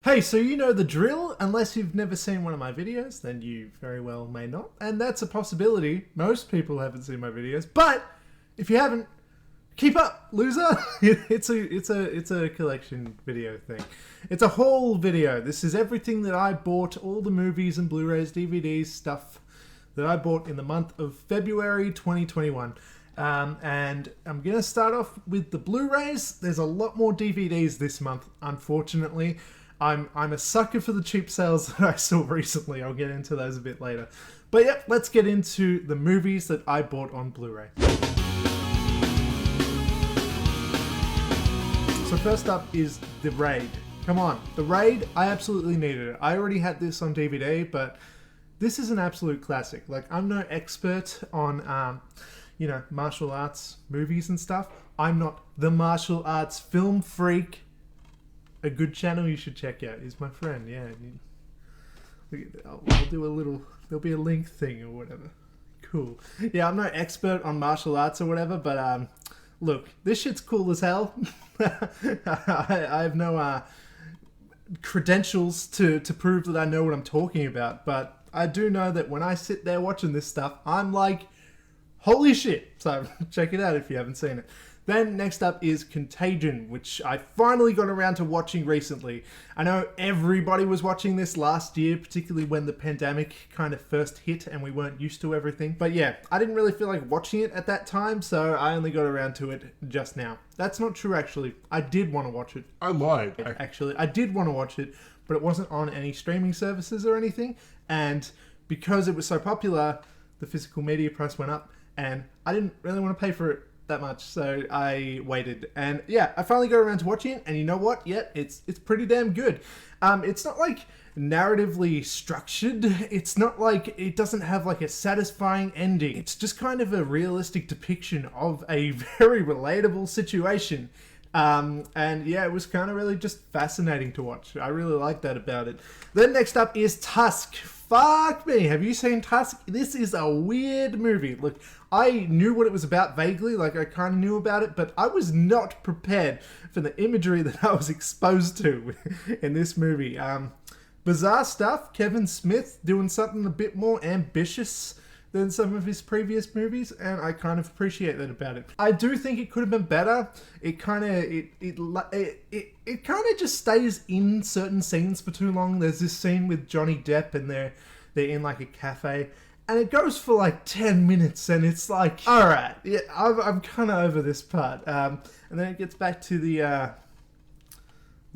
Hey, so you know the drill. Unless you've never seen one of my videos, then you very well may not. And that's a possibility. Most people haven't seen my videos. But if you haven't, keep up, loser. It's a collection video thing. It's a haul video. This is everything that I bought, all the movies and Blu-rays, DVDs, stuff that I bought in the month of February 2021. And I'm going to start off with the Blu-rays. There's a lot more DVDs this month, unfortunately. I'm a sucker for the cheap sales that I saw recently. I'll get into those a bit later. But yep, let's get into the movies that I bought on Blu-ray. So first up is The Raid. Come on, The Raid, I absolutely needed it. I already had this on DVD, but this is an absolute classic. Like, I'm no expert on, martial arts movies and stuff. I'm not the martial arts film freak. A good channel you should check out is my friend, yeah. I'll do a little, there'll be a link thing or whatever. Cool. Yeah, I'm no expert on martial arts or whatever, but look, this shit's cool as hell. I have no credentials to prove that I know what I'm talking about, but I do know that when I sit there watching this stuff, I'm like, holy shit. So check it out if you haven't seen it. Then next up is Contagion, which I finally got around to watching recently. I know everybody was watching this last year, particularly when the pandemic kind of first hit and we weren't used to everything. But yeah, I didn't really feel like watching it at that time, so I only got around to it just now. That's not true, actually. I did want to watch it. I lied. Actually, I did want to watch it, but it wasn't on any streaming services or anything. And because it was so popular, the physical media price went up, and I didn't really want to pay for it that much, so I waited. And yeah, I finally got around to watching it, and you know what? Yeah, it's pretty damn good. It's not like narratively structured. It's not like, it doesn't have like a satisfying ending. It's just kind of a realistic depiction of a very relatable situation. And yeah, it was kind of really just fascinating to watch. I really like that about it. Then next up is Tusk. Fuck me, have you seen Tusk? This is a weird movie. Look, I knew what it was about vaguely, like I kind of knew about it, but I was not prepared for the imagery that I was exposed to in this movie. Bizarre stuff. Kevin Smith doing something a bit more ambitious than some of his previous movies, and I kind of appreciate that about it. I do think it could have been better. It kind of just stays in certain scenes for too long. There's this scene with Johnny Depp, and they're in like a cafe, and it goes for like 10 minutes, and it's like, all right, yeah, I'm kind of over this part. And then it gets back to the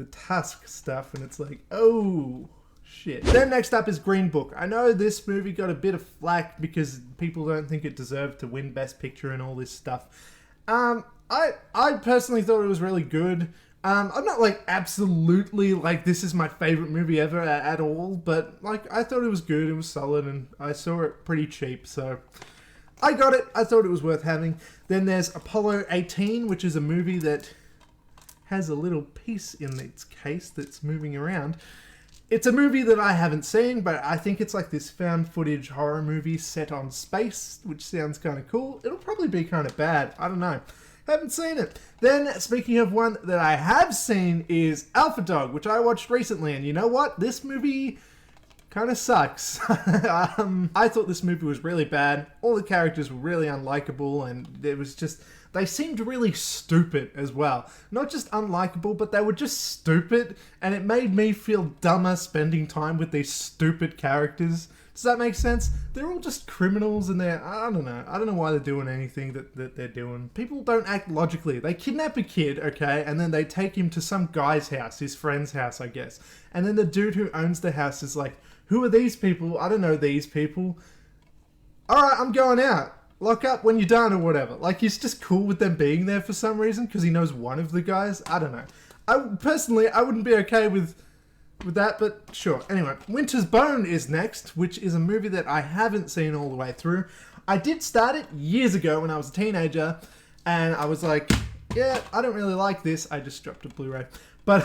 Tusk stuff, and it's like, oh shit. Then next up is Green Book. I know this movie got a bit of flack because people don't think it deserved to win Best Picture and all this stuff. I personally thought it was really good. I'm not like absolutely like this is my favorite movie ever at all, but like I thought it was good, it was solid, and I saw it pretty cheap, so I got it. I thought it was worth having. Then there's Apollo 18, which is a movie that has a little piece in its case that's moving around. It's a movie that I haven't seen, but I think it's like this found footage horror movie set on space, which sounds kind of cool. It'll probably be kind of bad. I don't know. Haven't seen it. Then, speaking of one that I have seen, is Alpha Dog, which I watched recently. And you know what? This movie kind of sucks. I thought this movie was really bad. All the characters were really unlikable, and it was just... They seemed really stupid as well. Not just unlikable, but they were just stupid, and it made me feel dumber spending time with these stupid characters. Does that make sense? They're all just criminals, and I don't know why they're doing anything that they're doing. People don't act logically. They kidnap a kid, okay, and then they take him to some guy's house, his friend's house, I guess. And then the dude who owns the house is like, who are these people? I don't know these people. Alright, I'm going out. Lock up when you're done or whatever. Like, he's just cool with them being there for some reason because he knows one of the guys. I don't know. I wouldn't be okay with that, but sure. Anyway, Winter's Bone is next, which is a movie that I haven't seen all the way through. I did start it years ago when I was a teenager, and I was like, yeah, I don't really like this. I just dropped a Blu-ray. But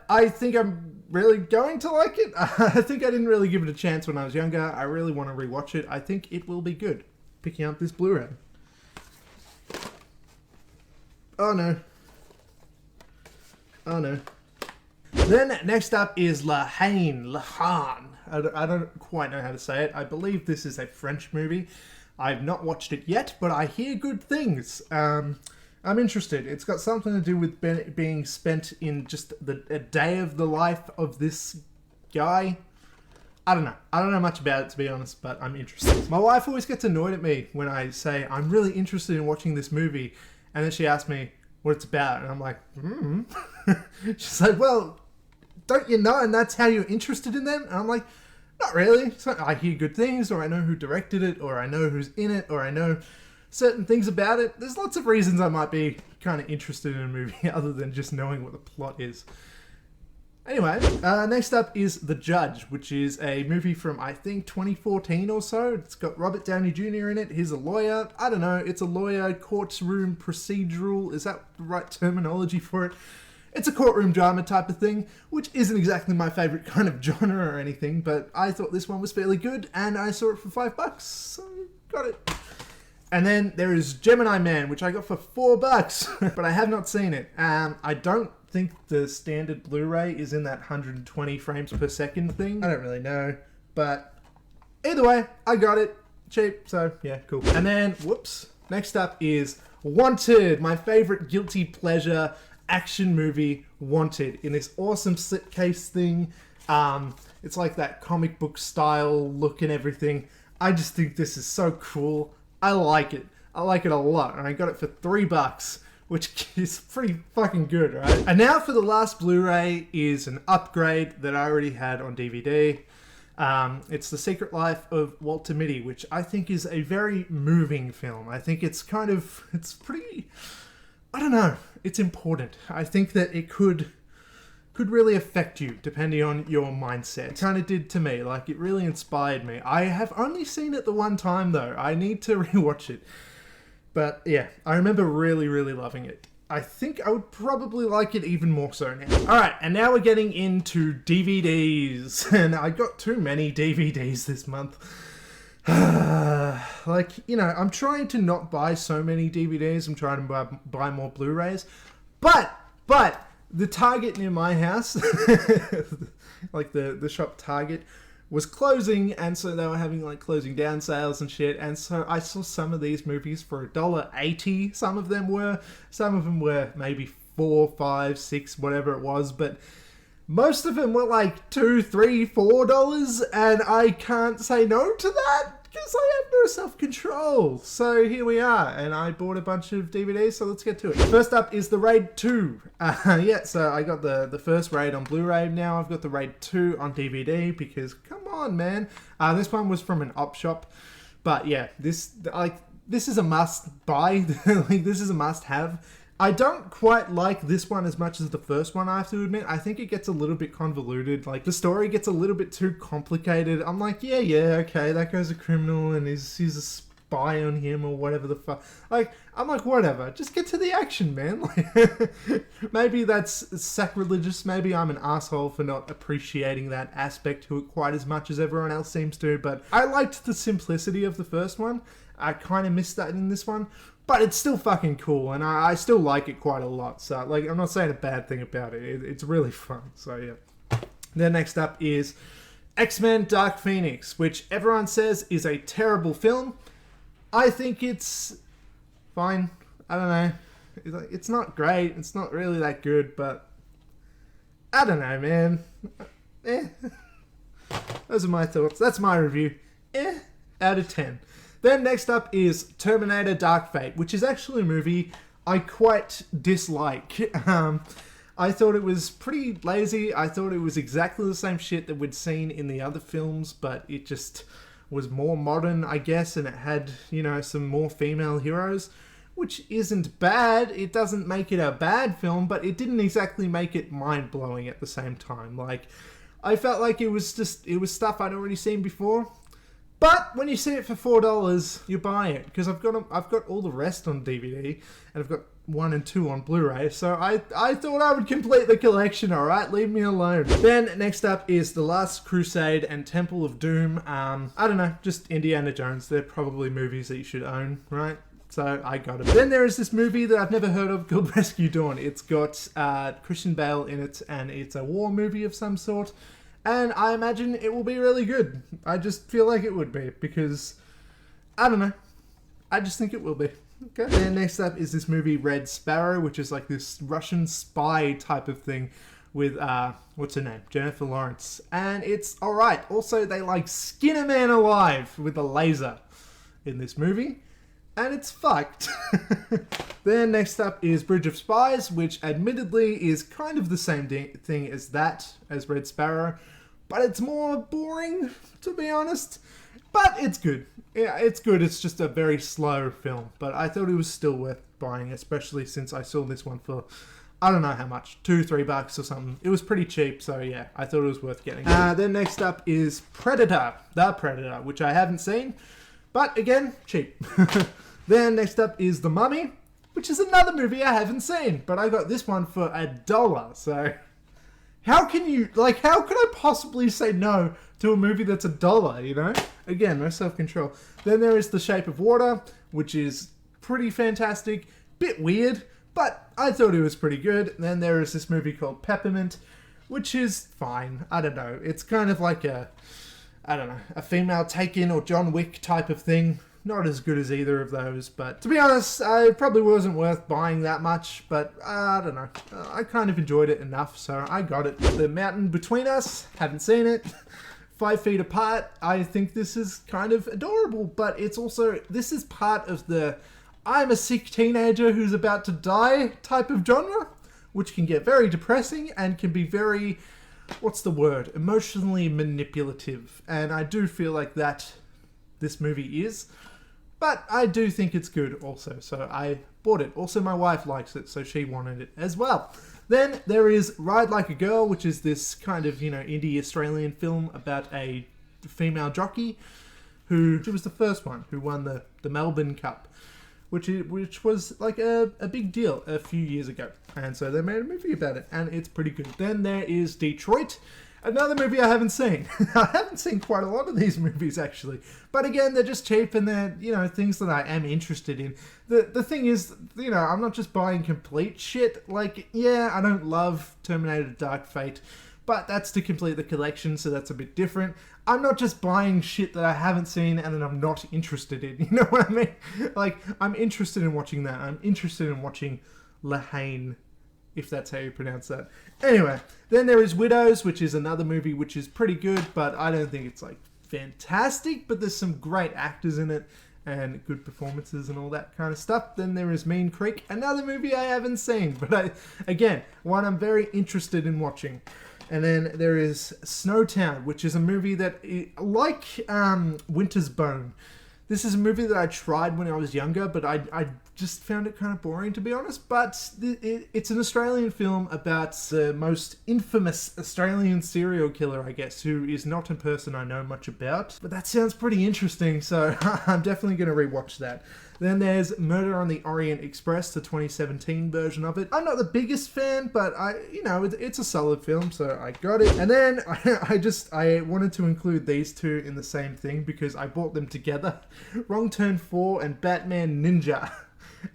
I think I'm really going to like it. I think I didn't really give it a chance when I was younger. I really want to rewatch it. I think it will be good. Picking up this Blu-ray. Oh no. Oh no. Then next up is La Haine. I don't quite know how to say it. I believe this is a French movie. I've not watched it yet, but I hear good things. I'm interested. It's got something to do with being spent in just a day of the life of this guy. I don't know. I don't know much about it, to be honest, but I'm interested. My wife always gets annoyed at me when I say, I'm really interested in watching this movie. And then she asks me what it's about. And I'm like, She's like, well, don't you know? And that's how you're interested in them? And I'm like, not really. So I hear good things, or I know who directed it, or I know who's in it, or I know certain things about it. There's lots of reasons I might be kind of interested in a movie other than just knowing what the plot is. Anyway, next up is The Judge, which is a movie from, I think, 2014 or so. It's got Robert Downey Jr. in it. He's a lawyer. I don't know. It's a lawyer courtroom procedural. Is that the right terminology for it? It's a courtroom drama type of thing, which isn't exactly my favorite kind of genre or anything, but I thought this one was fairly good, and I saw it for $5, so got it. And then there is Gemini Man, which I got for $4, but I have not seen it. I don't think the standard Blu-ray is in that 120 frames per second thing. I don't really know, but either way, I got it. Cheap, so yeah, cool. And then, whoops, next up is Wanted, my favorite guilty pleasure action movie, Wanted, in this awesome slipcase thing. It's like that comic book style look and everything. I just think this is so cool. I like it. I like it a lot, and I got it for $3, which is pretty fucking good, right? And now for the last Blu-ray is an upgrade that I already had on DVD. It's The Secret Life of Walter Mitty, which I think is a very moving film. I think it's pretty, I don't know, it's important. I think that it could really affect you depending on your mindset. It kind of did to me. Like, it really inspired me. I have only seen it the one time though. I need to rewatch it. But yeah, I remember really, really loving it. I think I would probably like it even more so now. Alright, and now we're getting into DVDs. And I got too many DVDs this month. Like, you know, I'm trying to not buy so many DVDs. I'm trying to buy more Blu-rays. But the Target near my house, like the shop Target, was closing, and so they were having like closing down sales and shit, and so I saw some of these movies for $1.80. Some of them were maybe $4, $5, $6, whatever it was, but most of them were like $2, $3, $4, and I can't say no to that because I have no self-control. So here we are, and I bought a bunch of DVDs, so let's get to it. First up is The Raid 2. Yeah, so I got the first Raid on Blu-ray. Now I've got The Raid 2 on DVD because, come on, man. This one was from an op shop, but yeah, this is a must-buy. Like, this is a must-have. I don't quite like this one as much as the first one, I have to admit. I think it gets a little bit convoluted. Like, the story gets a little bit too complicated. I'm like, yeah, okay, that guy's a criminal and he's a spy on him or whatever the fuck. Like, I'm like, whatever. Just get to the action, man. Like, maybe that's sacrilegious. Maybe I'm an asshole for not appreciating that aspect to it quite as much as everyone else seems to. But I liked the simplicity of the first one. I kind of missed that in this one. But it's still fucking cool, and I still like it quite a lot. So, like, I'm not saying a bad thing about it. It's really fun. So, yeah. Then next up is X-Men Dark Phoenix, which everyone says is a terrible film. I think it's fine. I don't know. It's not great. It's not really that good, but I don't know, man. Those are my thoughts. That's my review. Out of 10. Then next up is Terminator Dark Fate, which is actually a movie I quite dislike. I thought it was pretty lazy. I thought it was exactly the same shit that we'd seen in the other films, but it just was more modern, I guess, and it had, you know, some more female heroes, which isn't bad. It doesn't make it a bad film, but it didn't exactly make it mind-blowing at the same time. Like, I felt like it was stuff I'd already seen before. But when you see it for $4, you buy it, because I've got all the rest on DVD, and I've got 1 and 2 on Blu-ray, so I thought I would complete the collection, alright? Leave me alone. Then, next up is The Last Crusade and Temple of Doom. I don't know, just Indiana Jones. They're probably movies that you should own, right? So I got it. Then there is this movie that I've never heard of called Rescue Dawn. It's got Christian Bale in it, and it's a war movie of some sort. And I imagine it will be really good. I just feel like it would be, because, I don't know. I just think it will be. Okay. Then next up is this movie Red Sparrow, which is like this Russian spy type of thing with, what's her name? Jennifer Lawrence. And it's alright. Also, they like skin a man alive with a laser in this movie. And it's fucked. Then next up is Bridge of Spies, which admittedly is kind of the same thing as Red Sparrow. But it's more boring, to be honest. But it's good. Yeah, it's good. It's just a very slow film. But I thought it was still worth buying, especially since I saw this one for, I don't know how much, $2-3 or something. It was pretty cheap, so yeah, I thought it was worth getting. Then next up is Predator, The Predator, which I haven't seen. But again, cheap. Then next up is The Mummy, which is another movie I haven't seen. But I got this one for $1. So how can I possibly say no to a movie that's $1, you know? Again, no self-control. Then there is The Shape of Water, which is pretty fantastic. Bit weird, but I thought it was pretty good. Then there is this movie called Peppermint, which is fine. I don't know. It's kind of like a female Taken or John Wick type of thing. Not as good as either of those, but to be honest, it probably wasn't worth buying that much, but I don't know. I kind of enjoyed it enough, so I got it. The Mountain Between Us, haven't seen it. 5 Feet Apart, I think this is kind of adorable, but it's also, this is part of the I'm a sick teenager who's about to die type of genre, which can get very depressing and can be very, what's the word, emotionally manipulative. And I do feel like this movie is. But I do think it's good also, so I bought it. Also, my wife likes it, so she wanted it as well. Then there is Ride Like a Girl, which is this kind of, indie Australian film about a female jockey she was the first one who won the Melbourne Cup, which was like a big deal a few years ago. And so they made a movie about it, and it's pretty good. Then there is Detroit, another movie I haven't seen. I haven't seen quite a lot of these movies, actually. But again, they're just cheap, and they're, things that I am interested in. The thing is, I'm not just buying complete shit. Like, yeah, I don't love Terminator Dark Fate, but that's to complete the collection, so that's a bit different. I'm not just buying shit that I haven't seen and that I'm not interested in. You know what I mean? Like, I'm interested in watching that. I'm interested in watching Lahane, if that's how you pronounce that. Anyway, then there is Widows, which is another movie which is pretty good, but I don't think it's like fantastic, but there's some great actors in it and good performances and all that kind of stuff. Then there is Mean Creek, another movie I haven't seen, but one I'm very interested in watching. And then there is Snowtown, which is a movie that, like Winter's Bone, this is a movie that I tried when I was younger, but I just found it kind of boring, to be honest. But it's an Australian film about the most infamous Australian serial killer, I guess, who is not a person I know much about. But that sounds pretty interesting, so I'm definitely going to rewatch that. Then there's Murder on the Orient Express, the 2017 version of it. I'm not the biggest fan, but it's a solid film, so I got it. And then I wanted to include these two in the same thing because I bought them together. Wrong Turn 4 and Batman Ninja.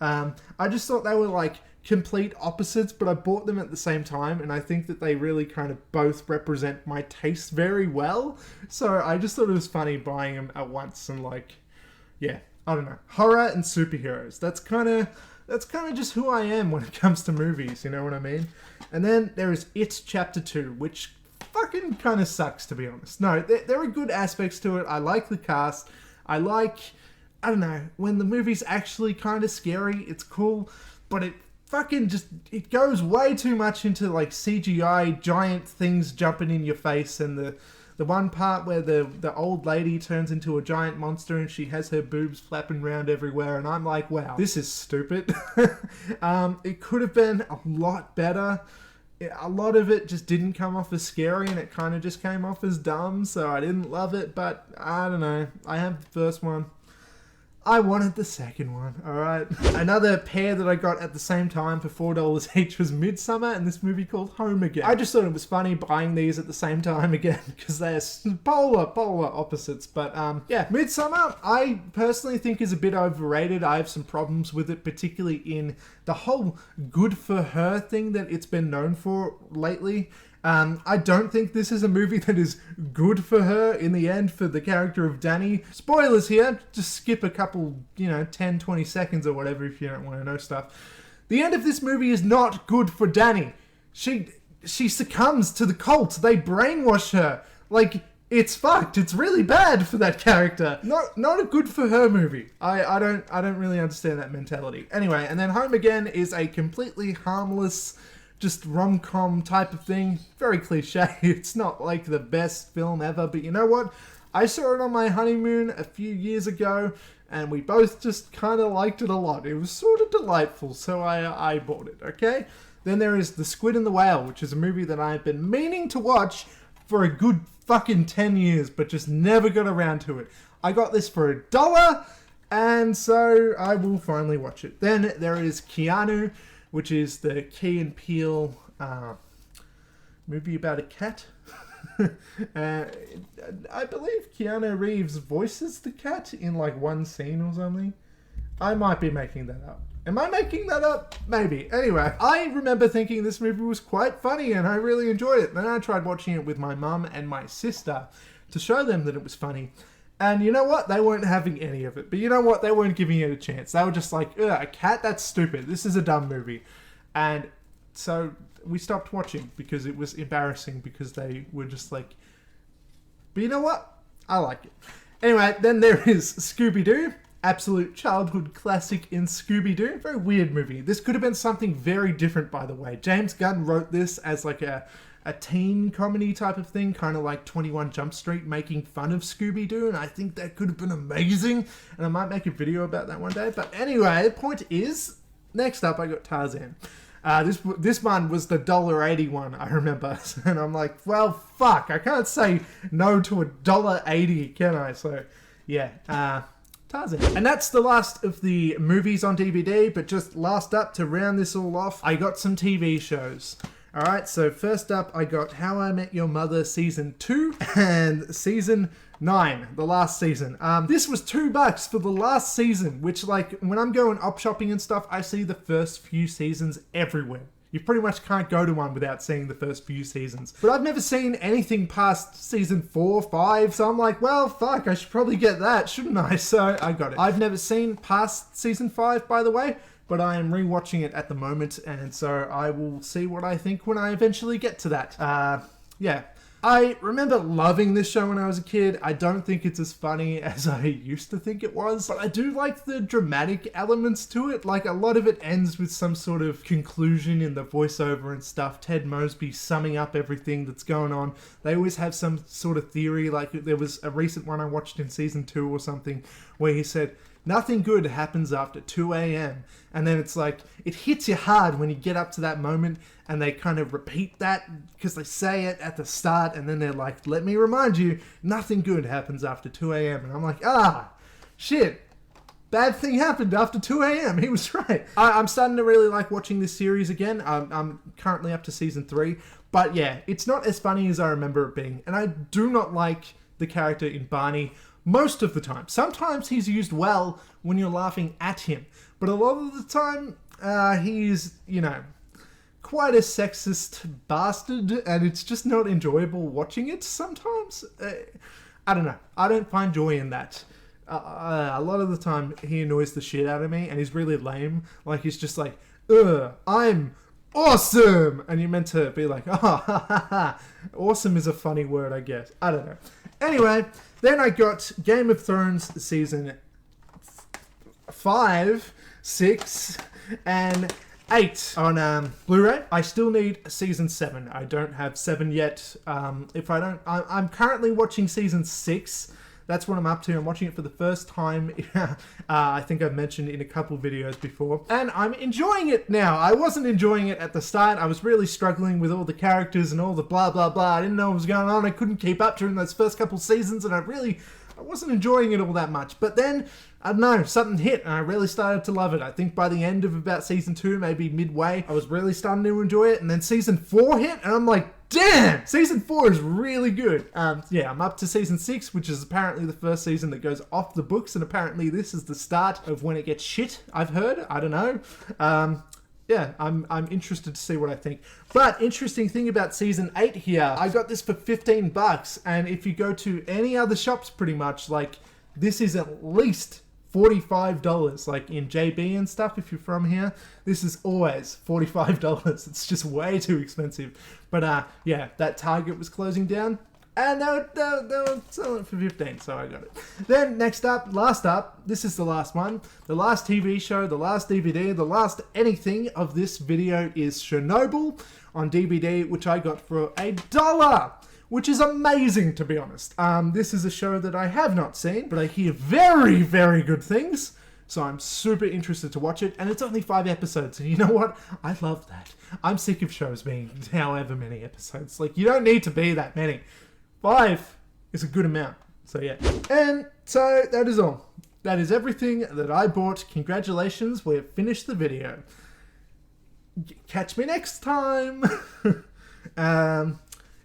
I just thought they were like complete opposites, but I bought them at the same time, and I think that they really kind of both represent my taste very well. So I just thought it was funny buying them at once, and I don't know, horror and superheroes. That's kind of just who I am when it comes to movies, you know what I mean? And then there is It Chapter 2, which fucking kind of sucks, to be honest. No, there are good aspects to it. I like the cast. I don't know, when the movie's actually kind of scary, it's cool, but it fucking it goes way too much into like CGI giant things jumping in your face, and the one part where the old lady turns into a giant monster and she has her boobs flapping around everywhere, and I'm like, wow, this is stupid. It could have been a lot better. A lot of it just didn't come off as scary, and it kind of just came off as dumb, so I didn't love it, but I don't know. I have the first one. I wanted the second one, alright? Another pair that I got at the same time for $4 each was Midsummer and this movie called Home Again. I just thought it was funny buying these at the same time again because they're polar opposites. But yeah, Midsummer I personally think is a bit overrated. I have some problems with it, particularly in the whole good for her thing that it's been known for lately. I don't think this is a movie that is good for her in the end for the character of Danny. Spoilers here, just skip a couple, 10, 20 seconds or whatever if you don't want to know stuff. The end of this movie is not good for Danny. She succumbs to the cult. They brainwash her. Like, it's fucked. It's really bad for that character. Not a good for her movie. I don't really understand that mentality. Anyway, and then Home Again is a completely harmless, just rom-com type of thing. Very cliche. It's not like the best film ever, but you know what? I saw it on my honeymoon a few years ago, and we both just kind of liked it a lot. It was sort of delightful, so I bought it, okay? Then there is The Squid and the Whale, which is a movie that I've been meaning to watch for a good fucking 10 years, but just never got around to it. I got this for $1, and so I will finally watch it. Then there is Keanu, which is the Key and Peele movie about a cat. I believe Keanu Reeves voices the cat in like one scene or something. I might be making that up. Am I making that up? Maybe. Anyway, I remember thinking this movie was quite funny and I really enjoyed it. Then I tried watching it with my mum and my sister to show them that it was funny. And you know what? They weren't having any of it. But you know what? They weren't giving it a chance. They were just like, a cat? That's stupid. This is a dumb movie. And so we stopped watching because it was embarrassing because they were just like, but you know what? I like it. Anyway, then there is Scooby-Doo. Absolute childhood classic in Scooby-Doo. Very weird movie. This could have been something very different, by the way. James Gunn wrote this as like a teen comedy type of thing, kind of like 21 Jump Street making fun of Scooby-Doo, and I think that could have been amazing, and I might make a video about that one day. But anyway, the point is, next up I got Tarzan. This one was the $1.80 one, I remember, and I'm like, well, fuck, I can't say no to $1.80, can I? So, yeah, Tarzan. And that's the last of the movies on DVD, but just last up to round this all off, I got some TV shows. Alright, so first up I got How I Met Your Mother Season 2 and Season 9, the last season. This was $2 for the last season, which like when I'm going op shopping and stuff, I see the first few seasons everywhere. You pretty much can't go to one without seeing the first few seasons. But I've never seen anything past season 4, 5, so I'm like, well, fuck, I should probably get that, shouldn't I? So I got it. I've never seen past season 5, by the way, but I am rewatching it at the moment, and so I will see what I think when I eventually get to that. Yeah. I remember loving this show when I was a kid. I don't think it's as funny as I used to think it was, but I do like the dramatic elements to it. Like, a lot of it ends with some sort of conclusion in the voiceover and stuff. Ted Mosby summing up everything that's going on. They always have some sort of theory. Like, there was a recent one I watched in season 2 or something where he said, nothing good happens after 2 a.m. And then it's like, it hits you hard when you get up to that moment, and they kind of repeat that because they say it at the start, and then they're like, let me remind you, nothing good happens after 2 a.m. And I'm like, shit, bad thing happened after 2 a.m. He was right. I'm starting to really like watching this series again. I'm currently up to season 3. But yeah, it's not as funny as I remember it being. And I do not like the character in Barney most of the time. Sometimes he's used well when you're laughing at him, but a lot of the time he's, quite a sexist bastard, and it's just not enjoyable watching it sometimes. I don't know. I don't find joy in that. A lot of the time he annoys the shit out of me, and he's really lame. Like, he's just like, I'm awesome! And you're meant to be like, awesome is a funny word, I guess. I don't know. Anyway, then I got Game of Thrones season 5, 6, and 8 on Blu-ray. I still need season 7. I don't have 7 yet. I'm currently watching season 6. That's what I'm up to. I'm watching it for the first time. I think I've mentioned in a couple videos before. And I'm enjoying it now. I wasn't enjoying it at the start. I was really struggling with all the characters and all the blah, blah, blah. I didn't know what was going on. I couldn't keep up during those first couple seasons, and I really I wasn't enjoying it all that much. But then, I don't know, something hit and I really started to love it. I think by the end of about season 2, maybe midway, I was really starting to enjoy it. And then season 4 hit and I'm like, damn! Season 4 is really good. Yeah, I'm up to season 6, which is apparently the first season that goes off the books, and apparently this is the start of when it gets shit, I've heard. I don't know. Yeah, I'm interested to see what I think. But interesting thing about season 8 here, I got this for $15, and if you go to any other shops pretty much, like, this is at least $45, like in JB and stuff, if you're from here, this is always $45. It's just way too expensive. But yeah, that Target was closing down, and they were selling it for 15, so I got it. Then next up, last up, this is the last one. The last TV show, the last DVD, the last anything of this video is Chernobyl on DVD, which I got for $1. Which is amazing, to be honest. This is a show that I have not seen, but I hear very, very good things. So I'm super interested to watch it. And it's only 5 episodes. And you know what? I love that. I'm sick of shows being however many episodes. Like, you don't need to be that many. 5 is a good amount. So yeah. And so that is all. That is everything that I bought. Congratulations, we have finished the video. Catch me next time.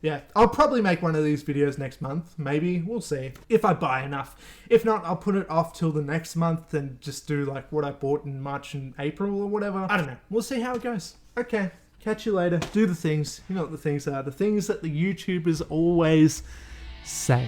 Yeah, I'll probably make one of these videos next month. Maybe. We'll see. If I buy enough. If not, I'll put it off till the next month and just do like what I bought in March and April or whatever. I don't know. We'll see how it goes. Okay. Catch you later. Do the things. You know what the things are. The things that the YouTubers always say.